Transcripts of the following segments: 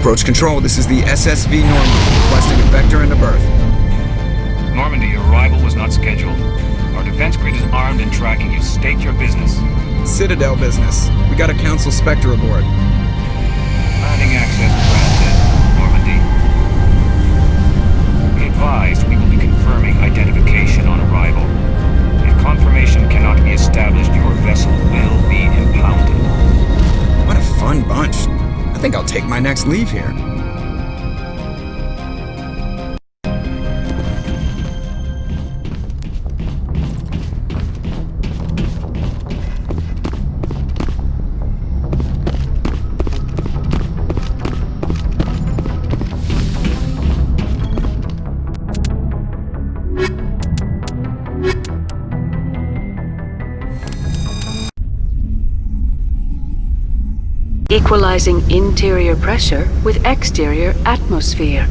Approach control, this is the SSV Normandy, requesting a vector into berth. Normandy, your arrival was not scheduled. Our defense grid is armed and tracking you. State your business. Citadel business. We got a Council Spectre aboard. Landing access granted, Normandy. Be advised, we will be confirming identification on arrival. If confirmation cannot be established, your vessel will be impounded. What a fun bunch. I think I'll take my next leave here. Equalizing interior pressure with exterior atmosphere.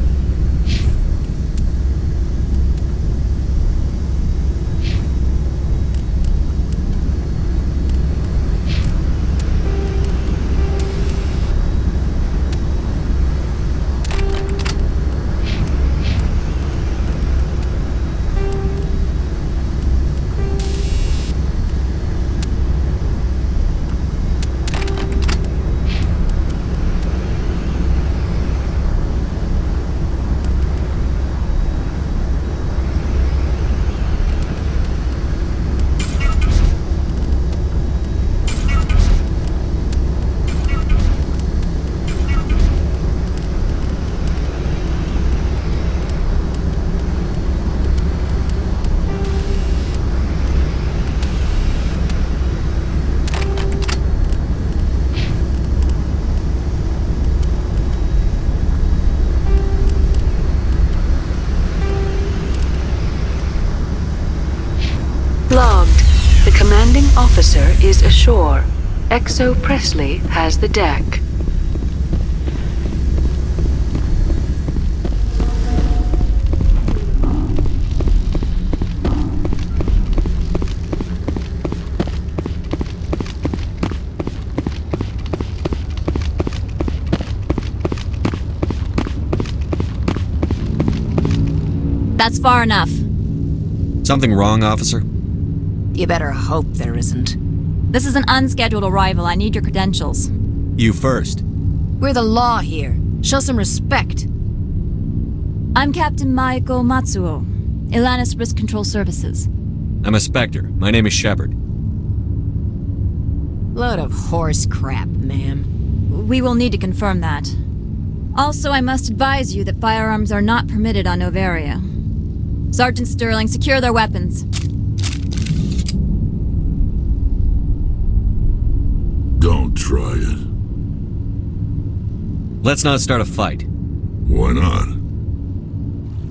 Logged. The commanding officer is ashore. Exo Presley has the deck. That's far enough. Something wrong, officer? You better hope there isn't. This is an unscheduled arrival. I need your credentials. You first. We're the law here. Show some respect. I'm Captain Maiko Matsuo, Ilanis Risk Control Services. I'm a Spectre. My name is Shepard. Load of horse crap, ma'am. We will need to confirm that. Also, I must advise you that firearms are not permitted on Noveria. Sergeant Sterling, secure their weapons. Don't try it. Let's not start a fight. Why not?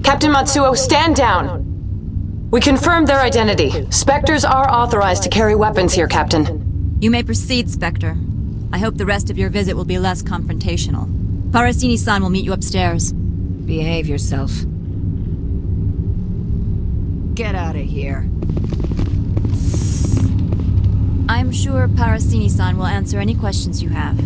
Captain Matsuo, stand down! We confirmed their identity. Spectres are authorized to carry weapons here, Captain. You may proceed, Spectre. I hope the rest of your visit will be less confrontational. Parasini-san will meet you upstairs. Behave yourself. Get out of here. I'm sure Parasini-san will answer any questions you have.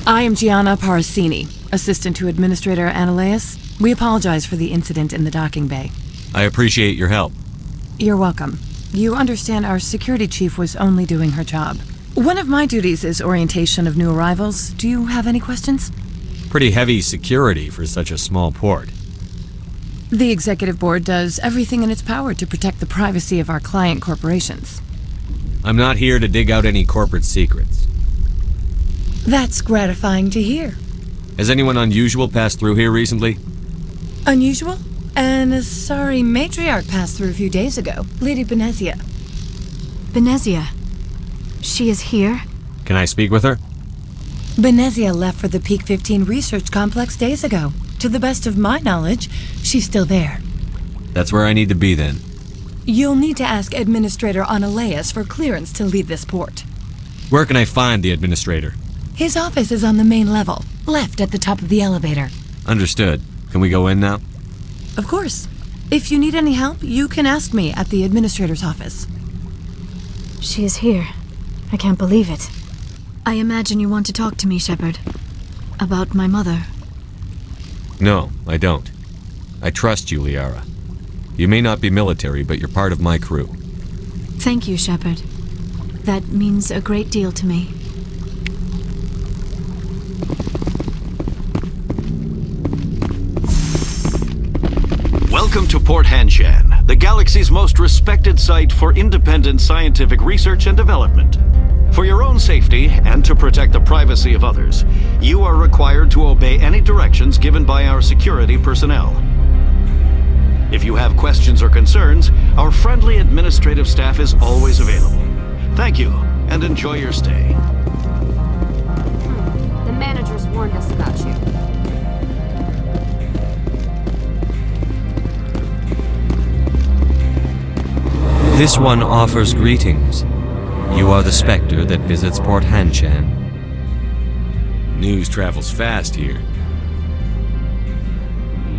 I am Gianna Parasini, assistant to Administrator Ananias. We apologize for the incident in the docking bay. I appreciate your help. You're welcome. You understand our security chief was only doing her job. One of my duties is orientation of new arrivals. Do you have any questions? Pretty heavy security for such a small port. The executive board does everything in its power to protect the privacy of our client corporations. I'm not here to dig out any corporate secrets. That's gratifying to hear. Has anyone unusual passed through here recently? Unusual? And a sorry matriarch passed through a few days ago. Lady Benezia. Benezia. She is here? Can I speak with her? Benezia left for the Peak 15 research complex days ago. To the best of my knowledge, she's still there. That's where I need to be then. You'll need to ask Administrator Ananias for clearance to leave this port. Where can I find the Administrator? His office is on the main level, left at the top of the elevator. Understood. Can we go in now? Of course. If you need any help, you can ask me at the administrator's office. She is here. I can't believe it. I imagine you want to talk to me, Shepard. About my mother. No, I don't. I trust you, Liara. You may not be military, but you're part of my crew. Thank you, Shepard. That means a great deal to me. Welcome to Port Hanshan, the galaxy's most respected site for independent scientific research and development. For your own safety, and to protect the privacy of others, you are required to obey any directions given by our security personnel. If you have questions or concerns, our friendly administrative staff is always available. Thank you, and enjoy your stay. The managers warned us about you. This one offers greetings. You are the Spectre that visits Port Hanshan. News travels fast here.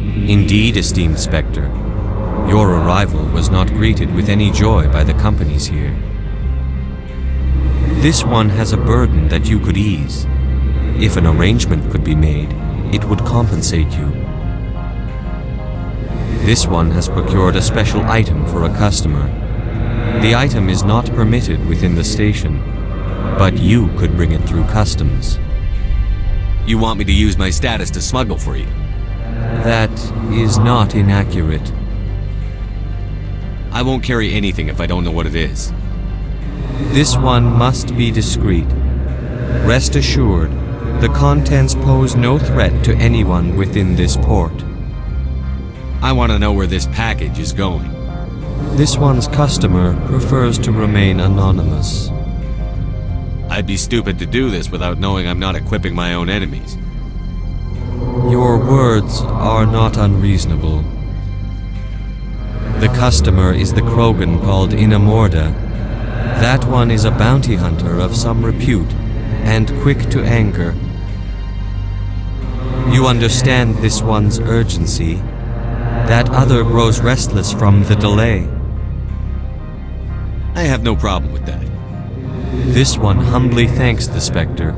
Indeed, esteemed Spectre. Your arrival was not greeted with any joy by the companies here. This one has a burden that you could ease. If an arrangement could be made, it would compensate you. This one has procured a special item for a customer. The item is not permitted within the station, but you could bring it through customs. You want me to use my status to smuggle for you? That is not inaccurate. I won't carry anything if I don't know what it is. This one must be discreet. Rest assured, the contents pose no threat to anyone within this port. I want to know where this package is going. This one's customer prefers to remain anonymous. I'd be stupid to do this without knowing I'm not equipping my own enemies. Your words are not unreasonable. The customer is the Krogan called Inamorda. That one is a bounty hunter of some repute, and quick to anger. You understand this one's urgency. That other grows restless from the delay. I have no problem with that. This one humbly thanks the Spectre.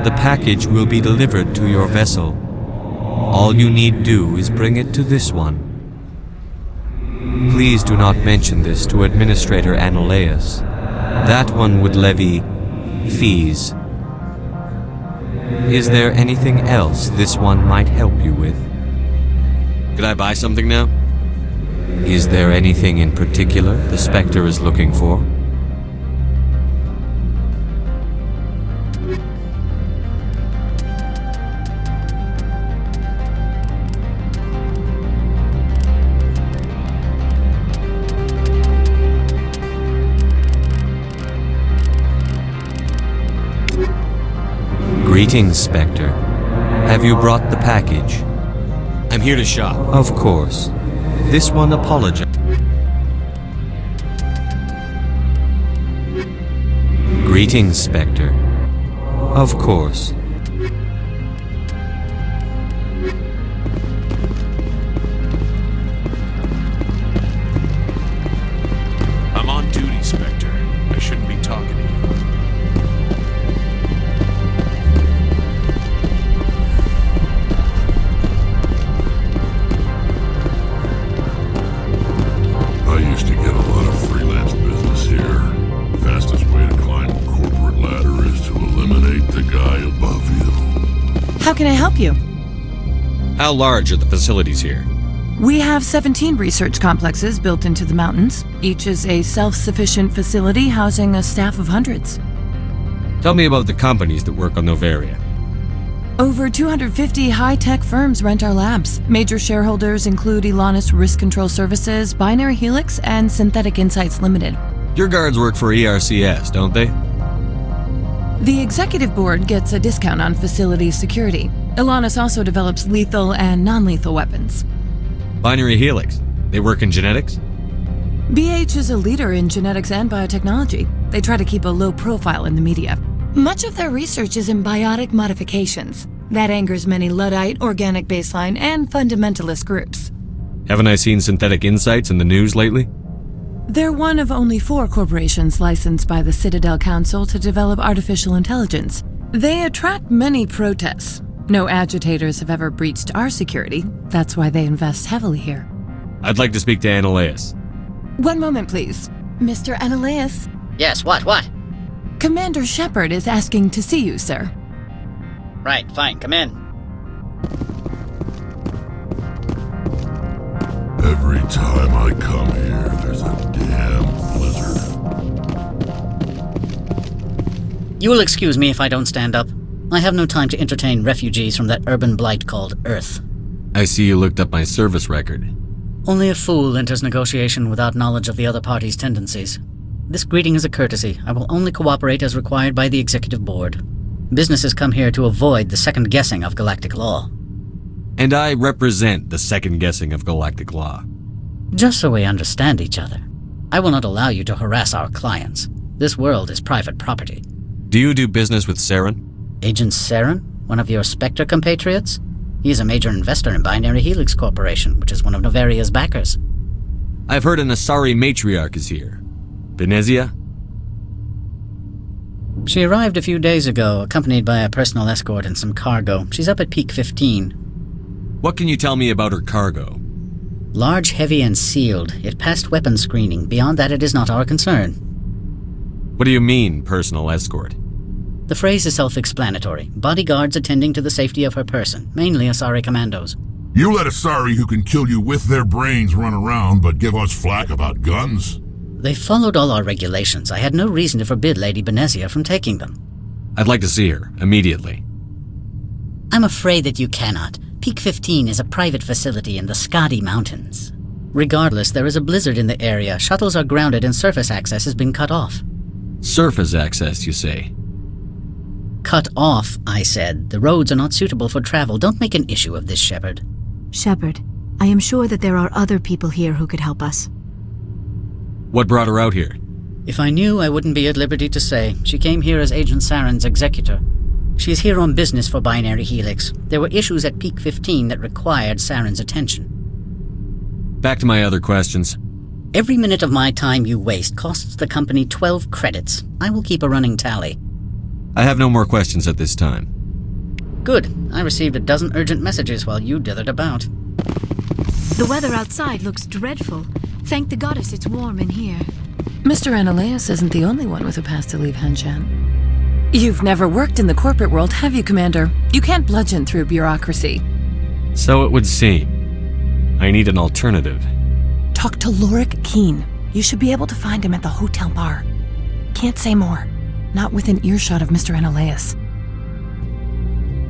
The package will be delivered to your vessel. All you need do is bring it to this one. Please do not mention this to Administrator Analeus. That one would levy fees. Is there anything else this one might help you with? Could I buy something now? Is there anything in particular the Spectre is looking for? Greetings, Spectre. Have you brought the package? I'm here to shop. Of course. This one apologizes. Greetings, Spectre. Of course. I'm on duty, Spectre. I shouldn't be talking to you. How can I help you? How large are the facilities here? We have 17 research complexes built into the mountains. Each is a self-sufficient facility housing a staff of hundreds. Tell me about the companies that work on Noveria. Over 250 high-tech firms rent our labs. Major shareholders include Elanus Risk Control Services, Binary Helix, and Synthetic Insights Limited. Your guards work for ERCS, don't they? The executive board gets a discount on facility security. Elanus also develops lethal and non-lethal weapons. Binary Helix. They work in genetics? BH is a leader in genetics and biotechnology. They try to keep a low profile in the media. Much of their research is in biotic modifications. That angers many Luddite, organic baseline, and fundamentalist groups. Haven't I seen Synthetic Insights in the news lately? They're one of only 4 corporations licensed by the Citadel Council to develop artificial intelligence. They attract many protests. No agitators have ever breached our security. That's why they invest heavily here. I'd like to speak to Annaleus. One moment, please. Mr. Annaleus? Yes, what? Commander Shepard is asking to see you, sir. Right, fine, come in. Every time I come here, there's a damn blizzard. You will excuse me if I don't stand up. I have no time to entertain refugees from that urban blight called Earth. I see you looked up my service record. Only a fool enters negotiation without knowledge of the other party's tendencies. This greeting is a courtesy. I will only cooperate as required by the Executive Board. Businesses come here to avoid the second guessing of galactic law. And I represent the second guessing of galactic law. Just so we understand each other, I will not allow you to harass our clients. This world is private property. Do you do business with Saren? Agent Saren? One of your Spectre compatriots? He is a major investor in Binary Helix Corporation, which is one of Noveria's backers. I've heard an Asari matriarch is here. Venezia? She arrived a few days ago, accompanied by a personal escort and some cargo. She's up at Peak 15. What can you tell me about her cargo? Large, heavy, and sealed. It passed weapons screening. Beyond that, it is not our concern. What do you mean, personal escort? The phrase is self-explanatory. Bodyguards attending to the safety of her person, mainly Asari commandos. You let Asari who can kill you with their brains run around, but give us flack about guns? They followed all our regulations. I had no reason to forbid Lady Venezia from taking them. I'd like to see her, immediately. I'm afraid that you cannot. Peak 15 is a private facility in the Skadi Mountains. Regardless, there is a blizzard in the area. Shuttles are grounded and surface access has been cut off. Surface access, you say? Cut off, I said. The roads are not suitable for travel. Don't make an issue of this, Shepard. Shepard, I am sure that there are other people here who could help us. What brought her out here? If I knew, I wouldn't be at liberty to say. She came here as Agent Saren's executor. She's here on business for Binary Helix. There were issues at Peak 15 that required Saren's attention. Back to my other questions. Every minute of my time you waste costs the company 12 credits. I will keep a running tally. I have no more questions at this time. Good. I received a dozen urgent messages while you dithered about. The weather outside looks dreadful. Thank the goddess it's warm in here. Mr. Annaleus isn't the only one with a pass to leave Hanshan. You've never worked in the corporate world, have you, Commander? You can't bludgeon through bureaucracy. So it would seem. I need an alternative. Talk to Lorik Keen. You should be able to find him at the hotel bar. Can't say more. Not within earshot of Mr. Annaleus.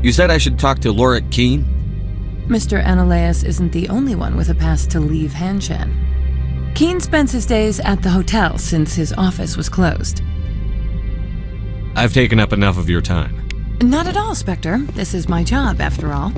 You said I should talk to Lorik Keen? Mr. Annaleus isn't the only one with a pass to leave Hanshan. Keen spends his days at the hotel since his office was closed. I've taken up enough of your time. Not at all, Spectre. This is my job, after all.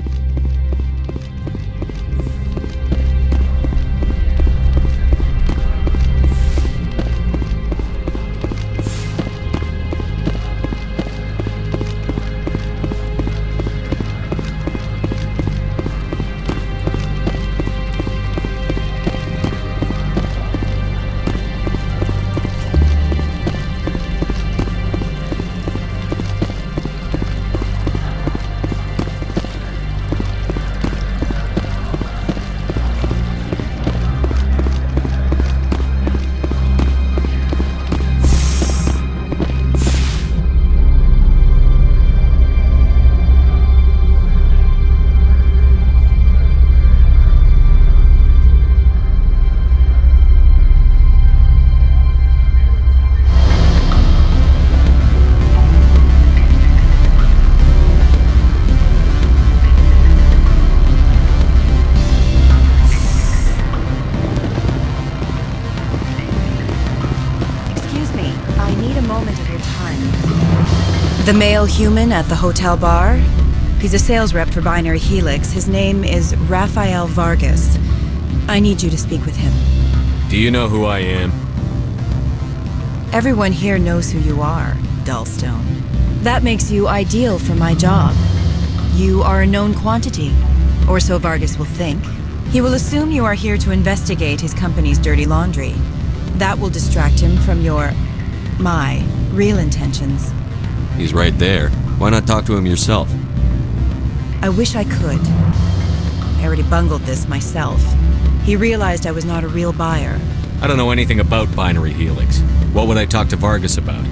The male human at the hotel bar? He's a sales rep for Binary Helix. His name is Rafael Vargas. I need you to speak with him. Do you know who I am? Everyone here knows who you are, Dullstone. That makes you ideal for my job. You are a known quantity, or so Vargas will think. He will assume you are here to investigate his company's dirty laundry. That will distract him from my real intentions. He's right there. Why not talk to him yourself? I wish I could. I already bungled this myself. He realized I was not a real buyer. I don't know anything about Binary Helix. What would I talk to Vargas about?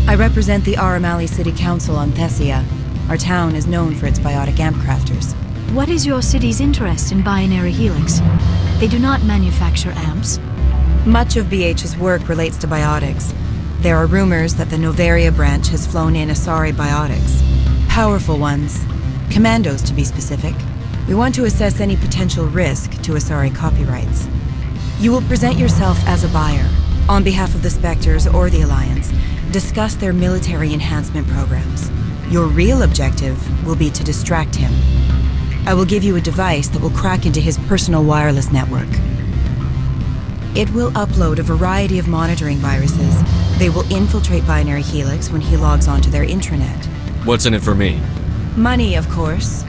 I represent the Aramali City Council on Thessia. Our town is known for its biotic amp crafters. What is your city's interest in Binary Helix? They do not manufacture amps. Much of BH's work relates to biotics. There are rumors that the Noveria branch has flown in Asari biotics. Powerful ones. Commandos, to be specific. We want to assess any potential risk to Asari copyrights. You will present yourself as a buyer, on behalf of the Spectres or the Alliance. Discuss their military enhancement programs. Your real objective will be to distract him. I will give you a device that will crack into his personal wireless network. It will upload a variety of monitoring viruses. They will infiltrate Binary Helix when he logs onto their intranet. What's in it for me? Money, of course.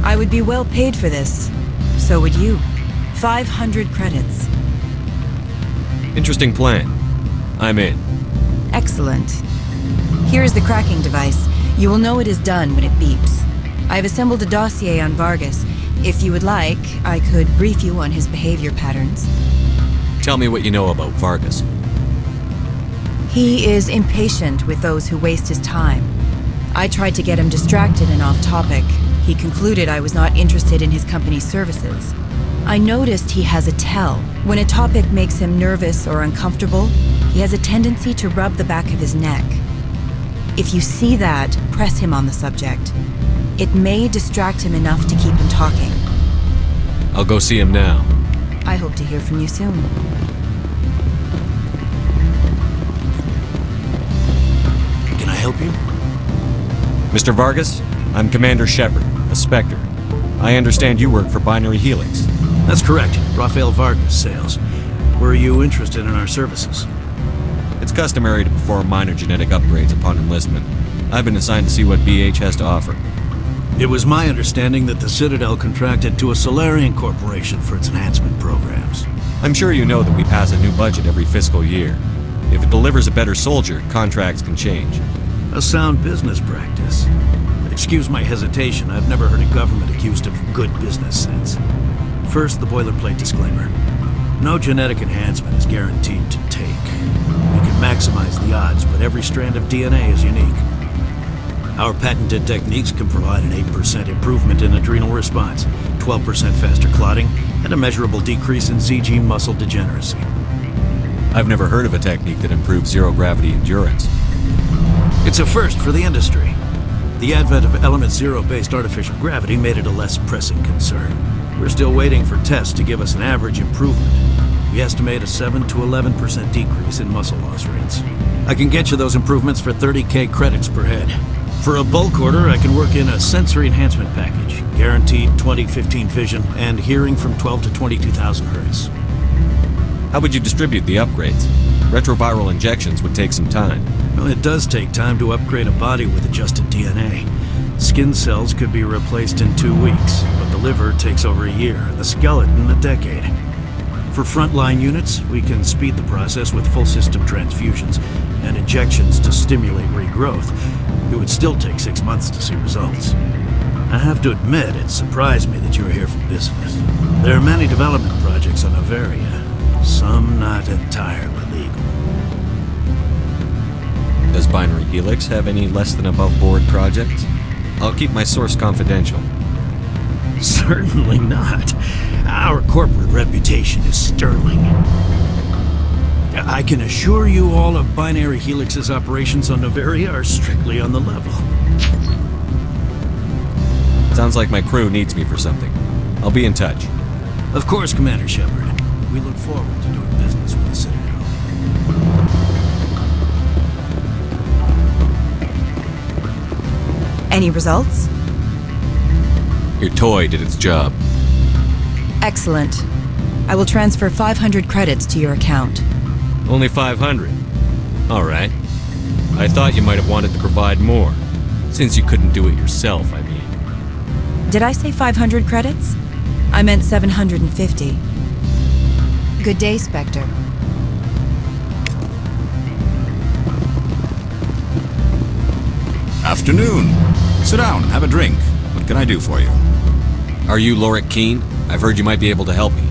I would be well paid for this. So would you. 500 credits. Interesting plan. I'm in. Excellent. Here is the cracking device. You will know it is done when it beeps. I have assembled a dossier on Vargas. If you would like, I could brief you on his behavior patterns. Tell me what you know about Vargas. He is impatient with those who waste his time. I tried to get him distracted and off topic. He concluded I was not interested in his company's services. I noticed he has a tell. When a topic makes him nervous or uncomfortable, he has a tendency to rub the back of his neck. If you see that, press him on the subject. It may distract him enough to keep him talking. I'll go see him now. I hope to hear from you soon. Can I help you? Mr. Vargas, I'm Commander Shepard, a Spectre. I understand you work for Binary Helix. That's correct. Rafael Vargas, sales. Were you interested in our services? It's customary to perform minor genetic upgrades upon enlistment. I've been assigned to see what BH has to offer. It was my understanding that the Citadel contracted to a Solarian corporation for its enhancement programs. I'm sure you know that we pass a new budget every fiscal year. If it delivers a better soldier, contracts can change. A sound business practice. Excuse my hesitation, I've never heard a government accused of good business sense. First, the boilerplate disclaimer. No genetic enhancement is guaranteed to take. We can maximize the odds, but every strand of DNA is unique. Our patented techniques can provide an 8% improvement in adrenal response, 12% faster clotting, and a measurable decrease in ZG muscle degeneracy. I've never heard of a technique that improves zero-gravity endurance. It's a first for the industry. The advent of element zero-based artificial gravity made it a less pressing concern. We're still waiting for tests to give us an average improvement. We estimate a 7 to 11% decrease in muscle loss rates. I can get you those improvements for 30k credits per head. For a bulk order, I can work in a sensory enhancement package, guaranteed 20/15 vision, and hearing from 12 to 22,000 hertz. How would you distribute the upgrades? Retroviral injections would take some time. Well, it does take time to upgrade a body with adjusted DNA. Skin cells could be replaced in 2 weeks, but the liver takes over a year, and the skeleton a decade. For frontline units, we can speed the process with full system transfusions and injections to stimulate regrowth. It would still take 6 months to see results. I have to admit, it surprised me that you were here for business. There are many development projects on Noveria, some not entirely legal. Does Binary Helix have any less than above-board projects? I'll keep my source confidential. Certainly not. Our corporate reputation is sterling. I can assure you all of Binary Helix's operations on Noveria are strictly on the level. Sounds like my crew needs me for something. I'll be in touch. Of course, Commander Shepard. We look forward to doing business with the Citadel. Any results? Your toy did its job. Excellent. I will transfer 500 credits to your account. Only 500? All right. I thought you might have wanted to provide more. Since you couldn't do it yourself, I mean. Did I say 500 credits? I meant 750. Good day, Spectre. Afternoon. Sit down, have a drink. What can I do for you? Are you Lorik Keene? I've heard you might be able to help me.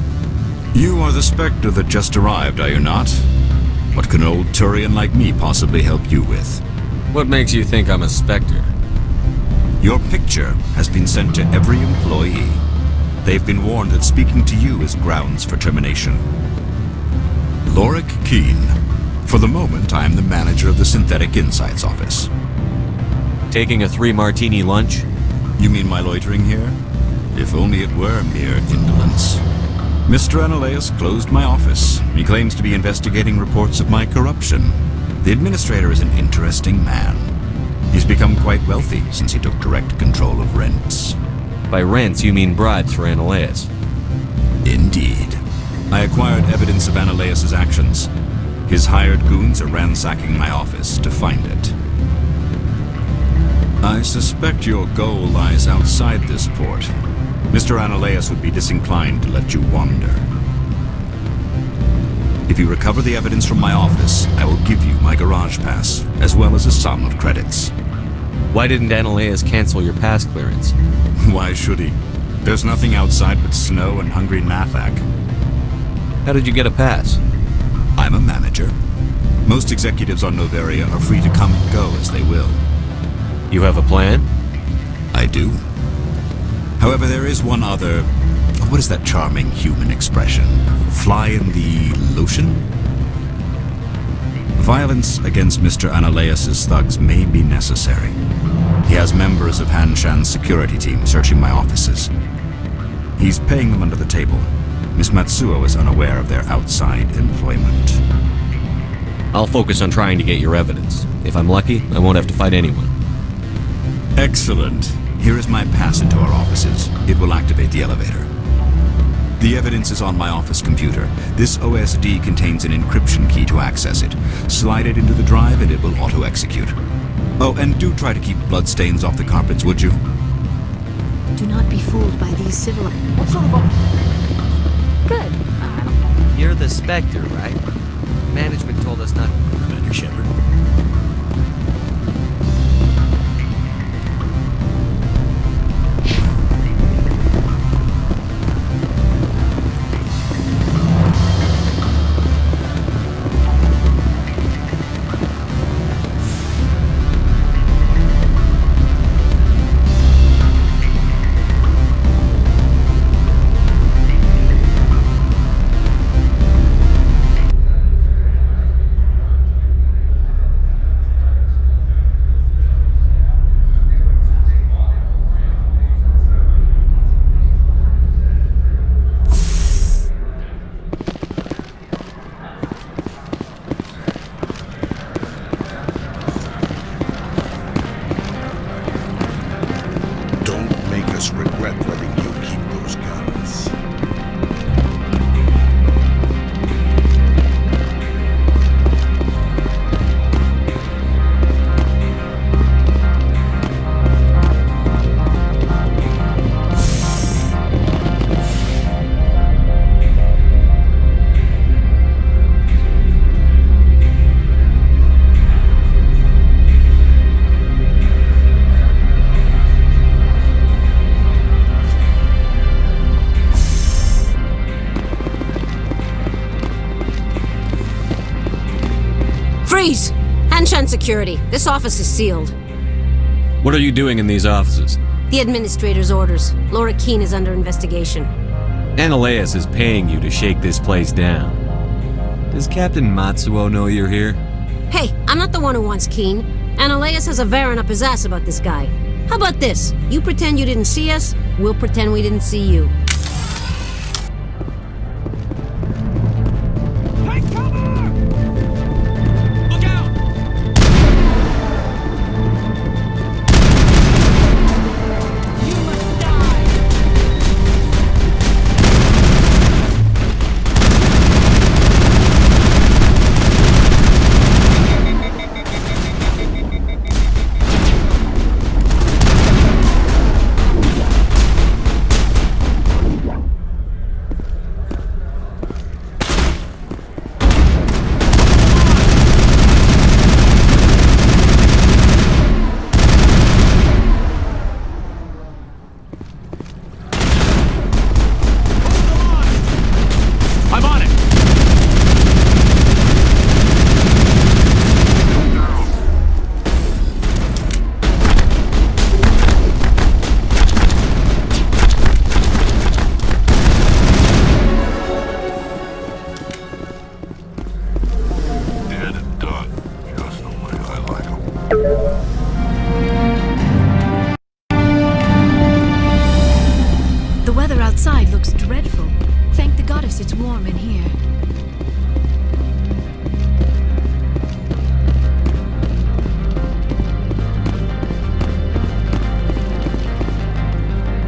You are the Spectre that just arrived, are you not? What can an old Turian like me possibly help you with? What makes you think I'm a Spectre? Your picture has been sent to every employee. They've been warned that speaking to you is grounds for termination. Lorik Keene. For the moment, I am the manager of the Synthetic Insights Office. Taking a 3-martini lunch? You mean my loitering here? If only it were mere indolence. Mr. Analaeus closed my office. He claims to be investigating reports of my corruption. The administrator is an interesting man. He's become quite wealthy since he took direct control of rents. By rents, you mean bribes for Analaeus? Indeed. I acquired evidence of Analaeus' actions. His hired goons are ransacking my office to find it. I suspect your goal lies outside this port. Mr. Analaeus would be disinclined to let you wander. If you recover the evidence from my office, I will give you my garage pass, as well as a sum of credits. Why didn't Analaeus cancel your pass clearance? Why should he? There's nothing outside but snow and hungry Nathak. How did you get a pass? I'm a manager. Most executives on Noveria are free to come and go as they will. You have a plan? I do. However, there is one other... What is that charming human expression? Fly in the lotion? Violence against Mr. Analaeus' thugs may be necessary. He has members of Hanshan's security team searching my offices. He's paying them under the table. Miss Matsuo is unaware of their outside employment. I'll focus on trying to get your evidence. If I'm lucky, I won't have to fight anyone. Excellent. Here is my pass into our offices. It will activate the elevator. The evidence is on my office computer. This OSD contains an encryption key to access it. Slide it into the drive and it will auto-execute. Oh, and do try to keep bloodstains off the carpets, would you? Do not be fooled by these civil... What sort of a... Good. You're the Spectre, right? Management told us not... Commander Shepard. Regret letting you keep those guns. Freeze! Hanshan security. This office is sealed. What are you doing in these offices? The administrator's orders. Lorik Keene is under investigation. Analaeus is paying you to shake this place down. Does Captain Matsuo know you're here? Hey, I'm not the one who wants Keene. Analaeus has a Varen up his ass about this guy. How about this? You pretend you didn't see us, we'll pretend we didn't see you.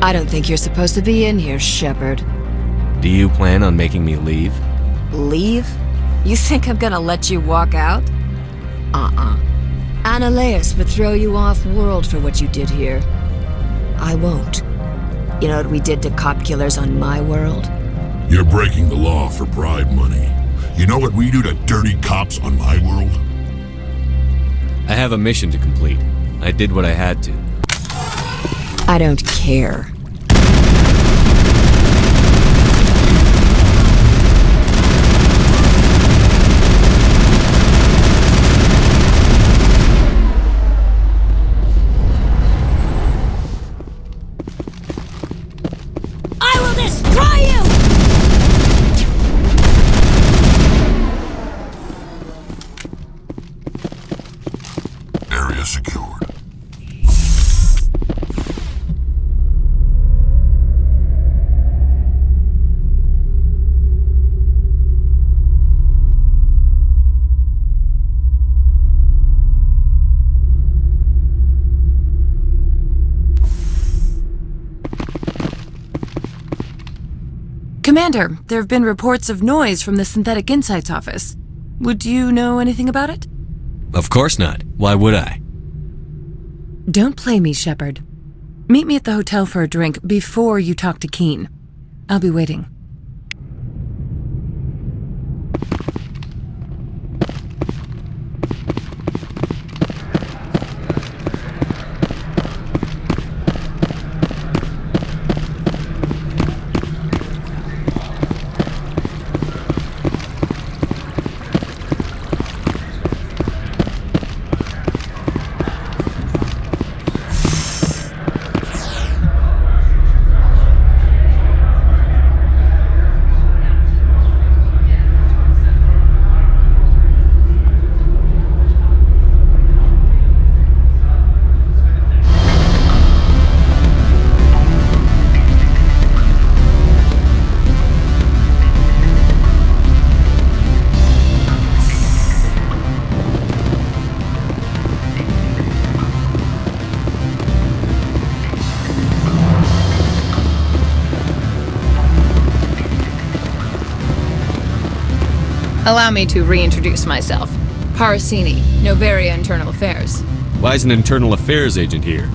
I don't think you're supposed to be in here, Shepard. Do you plan on making me leave? Leave? You think I'm gonna let you walk out? Annaleus would throw you off-world for what you did here. I won't. You know what we did to cop killers on my world? You're breaking the law for bribe money. You know what we do to dirty cops on my world? I have a mission to complete. I did what I had to. I don't care. I will destroy you! Area secured. Commander, there have been reports of noise from the Synthetic Insights office. Would you know anything about it? Of course not. Why would I? Don't play me, Shepard. Meet me at the hotel for a drink before you talk to Keen. I'll be waiting. Allow me to reintroduce myself. Parasini, Noveria Internal Affairs. Why is an internal affairs agent here?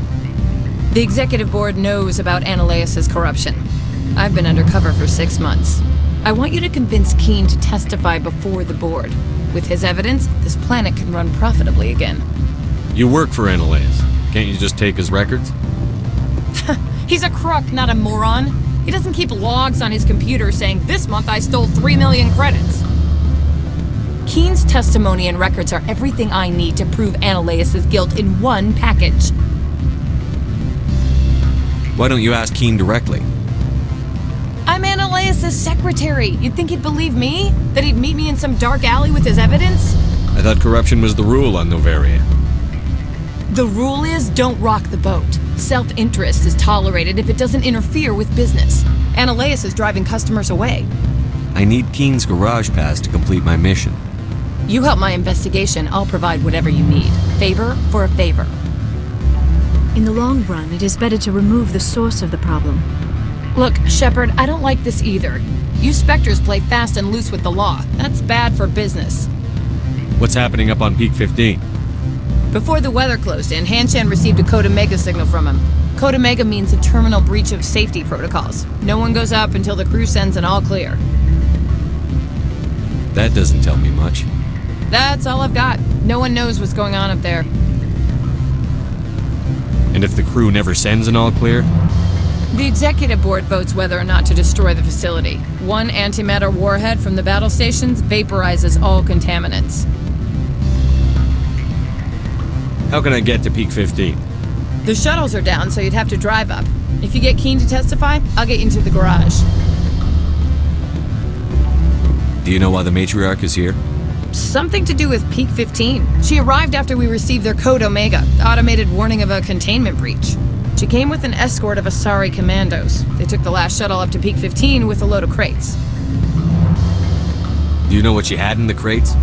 The executive board knows about Annaleus' corruption. I've been undercover for 6 months. I want you to convince Keen to testify before the board. With his evidence, this planet can run profitably again. You work for Annaleus. Can't you just take his records? He's a crook, not a moron. He doesn't keep logs on his computer saying, "This month I stole 3 million credits." Keen's testimony and records are everything I need to prove Annaleus' guilt in one package. Why don't you ask Keen directly? I'm Annaleus' secretary. You'd think he'd believe me? That he'd meet me in some dark alley with his evidence? I thought corruption was the rule on Noveria. The rule is don't rock the boat. Self-interest is tolerated if it doesn't interfere with business. Annaleus is driving customers away. I need Keen's garage pass to complete my mission. You help my investigation, I'll provide whatever you need. Favor for a favor. In the long run, it is better to remove the source of the problem. Look, Shepard, I don't like this either. You Spectres play fast and loose with the law. That's bad for business. What's happening up on Peak 15? Before the weather closed in, Hanshan received a Code Omega signal from him. Code Omega means a terminal breach of safety protocols. No one goes up until the crew sends an all clear. That doesn't tell me much. That's all I've got. No one knows what's going on up there. And if the crew never sends an all clear? The executive board votes whether or not to destroy the facility. One antimatter warhead from the battle stations vaporizes all contaminants. How can I get to Peak 15? The shuttles are down, so you'd have to drive up. If you get Keen to testify, I'll get you into the garage. Do you know why the matriarch is here? Something to do with Peak 15. She arrived after we received their Code Omega, automated warning of a containment breach. She came with an escort of Asari commandos. They took the last shuttle up to Peak 15 with a load of crates. Do you know what she had in the crates?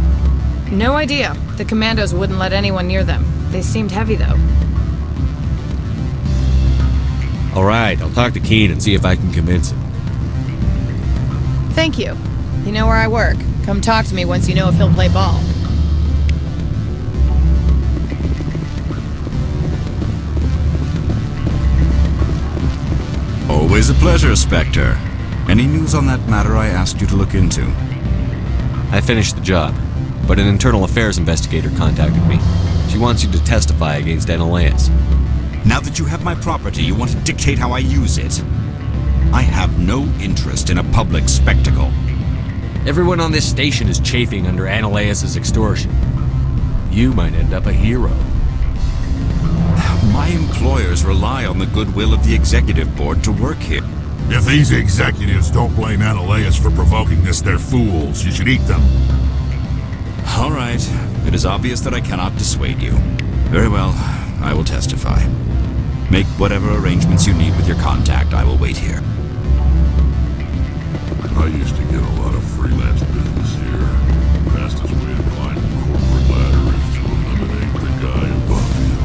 No idea. The commandos wouldn't let anyone near them. They seemed heavy, though. Alright, I'll talk to Keen and see if I can convince him. Thank you. You know where I work. Come talk to me once you know if he'll play ball. Always a pleasure, Spectre. Any news on that matter I asked you to look into? I finished the job, but an internal affairs investigator contacted me. She wants you to testify against Analaeus. Now that you have my property, you want to dictate how I use it? I have no interest in a public spectacle. Everyone on this station is chafing under Analaeus' extortion. You might end up a hero. My employers rely on the goodwill of the executive board to work here. If these executives don't blame Analaeus for provoking this, they're fools. You should eat them. All right. It is obvious that I cannot dissuade you. Very well. I will testify. Make whatever arrangements you need with your contact. I will wait here. I used to get a lot of freelance business here. Fastest way to climb the corporate ladder is to eliminate the guy above you.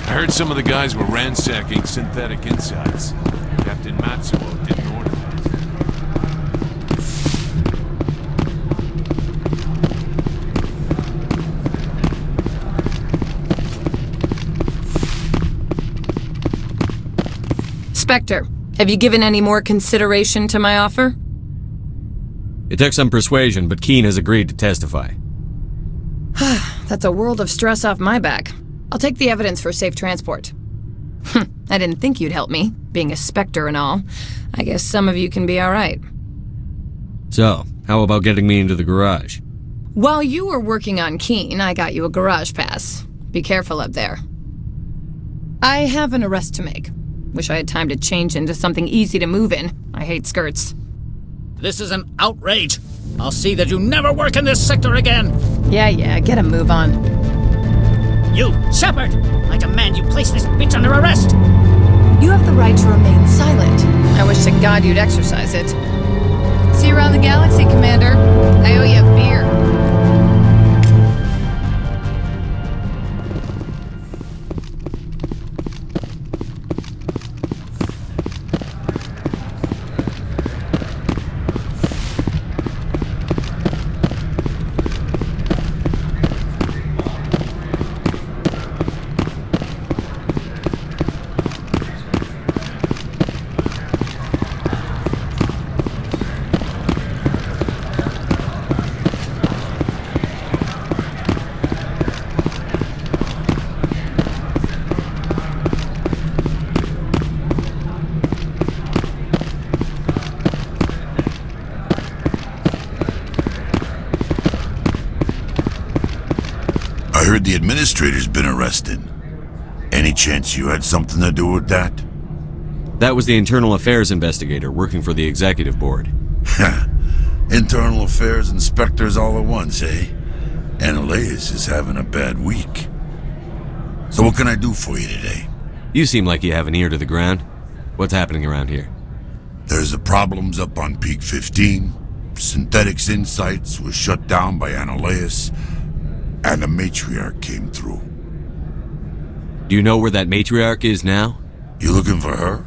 I heard some of the guys were ransacking synthetic insides. Captain Matsuo didn't order that. Spectre, have you given any more consideration to my offer? It took some persuasion, but Keen has agreed to testify. That's a world of stress off my back. I'll take the evidence for safe transport. I didn't think you'd help me, being a Spectre and all. I guess some of you can be alright. So, how about getting me into the garage? While you were working on Keen, I got you a garage pass. Be careful up there. I have an arrest to make. Wish I had time to change into something easy to move in. I hate skirts. This is an outrage. I'll see that you never work in this sector again. Yeah, get a move on. You, Shepard! I demand you place this bitch under arrest! You have the right to remain silent. I wish to God you'd exercise it. See you around the galaxy, Commander. I owe you a beer. I heard the administrator's been arrested. Any chance you had something to do with that? That was the internal affairs investigator working for the executive board. Internal affairs inspectors all at once, eh? Analaeus is having a bad week. So what can I do for you today? You seem like you have an ear to the ground. What's happening around here? There's the problems up on Peak 15. Synthetics Insights was shut down by Analaeus. And the matriarch came through. Do you know where that matriarch is now? You looking for her?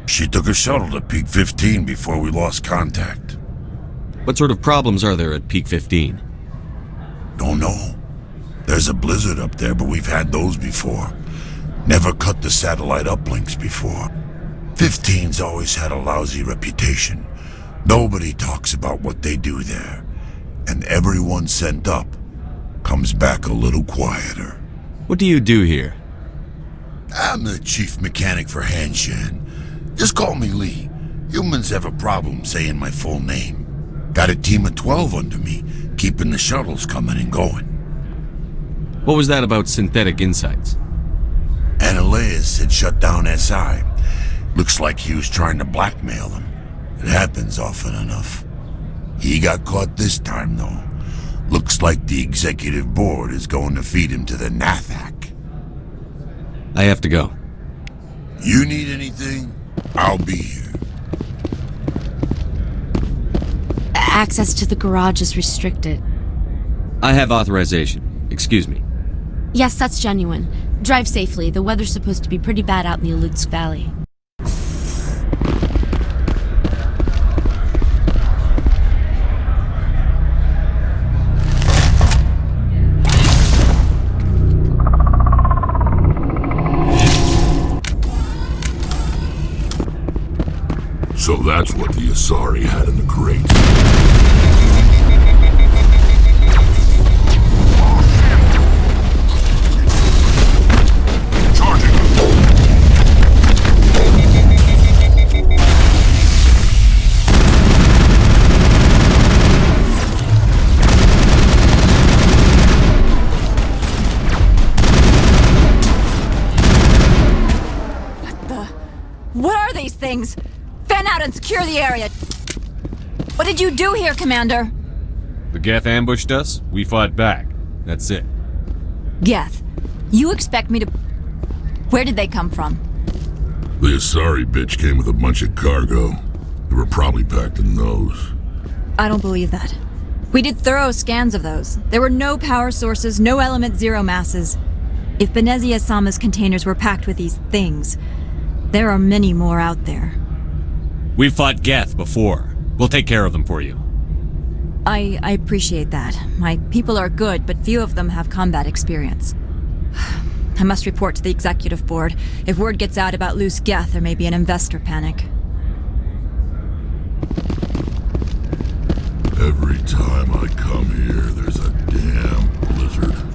She took a shuttle to Peak 15 before we lost contact. What sort of problems are there at Peak 15? Don't know. There's a blizzard up there, but we've had those before. Never cut the satellite uplinks before. 15's always had a lousy reputation. Nobody talks about what they do there. And everyone sent up comes back a little quieter. What do you do here? I'm the chief mechanic for Hanshan. Just call me Lee. Humans have a problem saying my full name. Got a team of 12 under me, keeping the shuttles coming and going. What was that about synthetic insights? Ananias had shut down SI. Looks like he was trying to blackmail them. It happens often enough. He got caught this time, though. Looks like the executive board is going to feed him to the Nathak. I have to go. You need anything? I'll be here. Access to the garage is restricted. I have authorization. Excuse me. Yes, that's genuine. Drive safely. The weather's supposed to be pretty bad out in the Alutsk Valley. So that's what the Asari had in the crates. What are these things? Fan out and secure the area. What did you do here, Commander? The Geth ambushed us. We fought back. That's it. Geth, you expect me to... Where did they come from? The Asari bitch came with a bunch of cargo. They were probably packed in those. I don't believe that. We did thorough scans of those. There were no power sources, no element zero masses. If Benezia Sama's containers were packed with these things, there are many more out there. We've fought Geth before. We'll take care of them for you. I appreciate that. My people are good, but few of them have combat experience. I must report to the executive board. If word gets out about loose Geth, there may be an investor panic. Every time I come here, there's a damn blizzard.